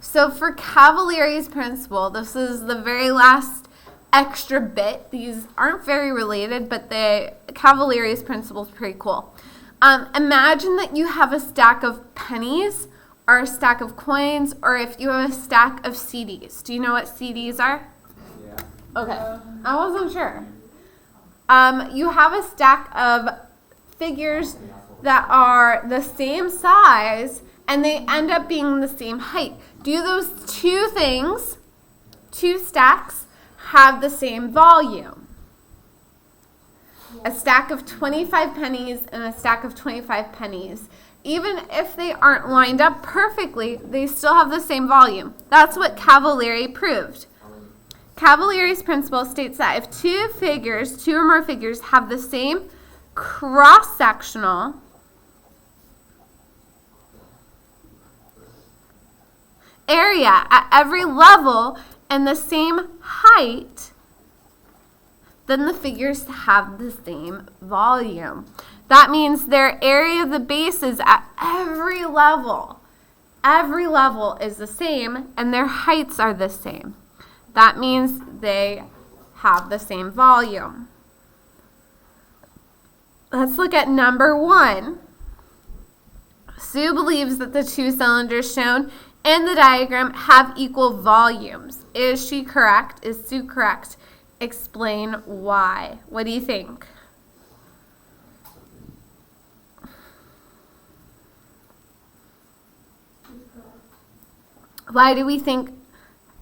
So for Cavalieri's principle, this is the very last extra bit. These aren't very related, but the Cavalieri's principle is pretty cool. Imagine that you have a stack of pennies or a stack of coins, or if you have a stack of CDs. Do you know what CDs are? Yeah. Okay. I wasn't sure. You have a stack of figures that are the same size and they end up being the same height. Do those two things, two stacks, have the same volume? A stack of 25 pennies and a stack of 25 pennies. Even if they aren't lined up perfectly, they still have the same volume. That's what Cavalieri proved. Cavalieri's principle states that if two or more figures have the same cross-sectional area at every level and the same height, then the figures have the same volume. That means their area of the bases at every level is the same and their heights are the same. That means they have the same volume. Let's look at number 1. Sue believes that the two cylinders shown in the diagram have equal volumes. Is she correct? Is Sue correct? Explain why. What do you think? Why do we think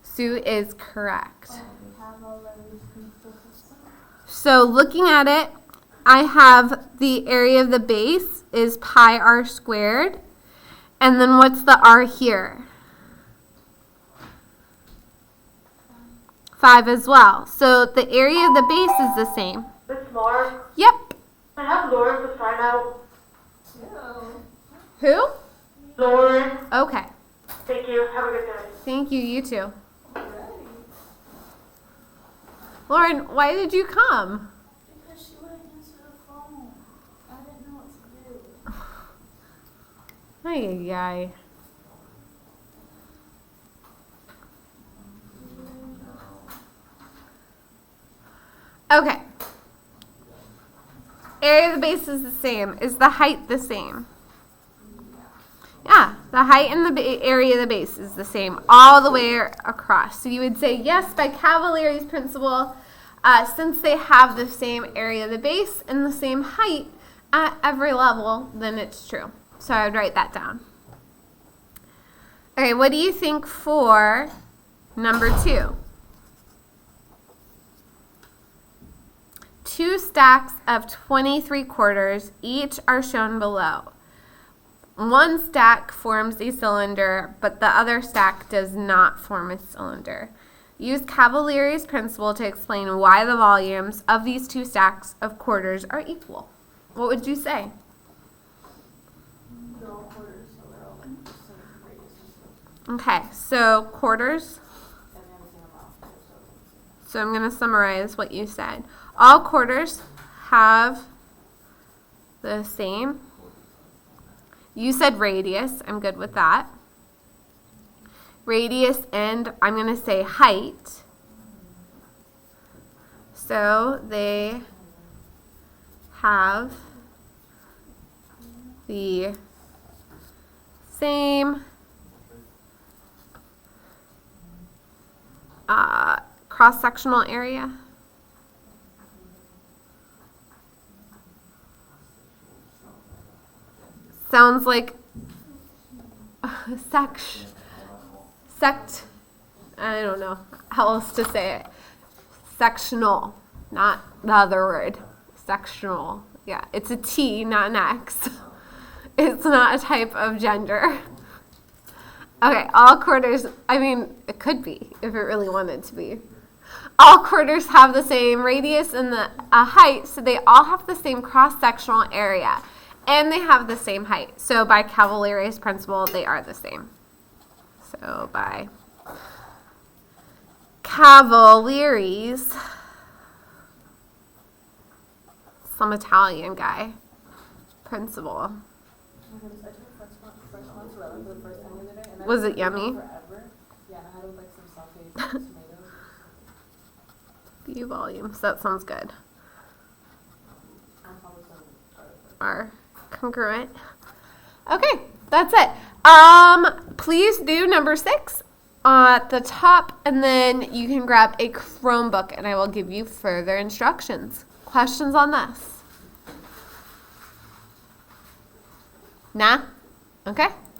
Sue is correct? So looking at it, I have the area of the base is pi r squared. And then what's the r here? 5 as well. So the area of the base is the same. Miss Lauren, Yep. I have Lauren to sign out. Who? Lauren, Okay. thank you. Have a good day. Thank you, you too. Lauren, why did you come? Because she wouldn't answer the phone. I didn't know what to do. Ay, ay. Okay. Area of the base is the same. Is the height the same? Yeah, the height and the area of the base is the same all the way across. So you would say yes by Cavalieri's principle, since they have the same area of the base and the same height at every level, then it's true. So I would write that down. Okay, what do you think for number 2? 2 stacks of 23 quarters, each are shown below. One stack forms a cylinder, but the other stack does not form a cylinder. Use Cavalieri's principle to explain why the volumes of these 2 stacks of quarters are equal. What would you say? They're all quarters, so they're all like the same radius. Okay, so quarters. And everything about it, so So I'm going to summarize what you said. All quarters have the same. You said radius. I'm good with that. Radius and I'm going to say height. So they have the same cross-sectional area. Sounds like sect, I don't know how else to say it. Sectional, not the other word. Sectional. Yeah, it's a T, not an X. It's not a type of gender. Okay, all quarters, I mean, it could be if it really wanted to be. All quarters have the same radius and the height, so they all have the same cross-sectional area. And they have the same height. So by Cavalieri's principle, they are the same. So by Cavalieri's, some Italian guy, principle. I took French mozzarella for the first time the other day, and Was it yummy? forever. View volumes. That sounds good. Are congruent. Okay, that's it. Please do number 6 at the top, and then you can grab a Chromebook, and I will give you further instructions. Questions on this? Nah? Okay.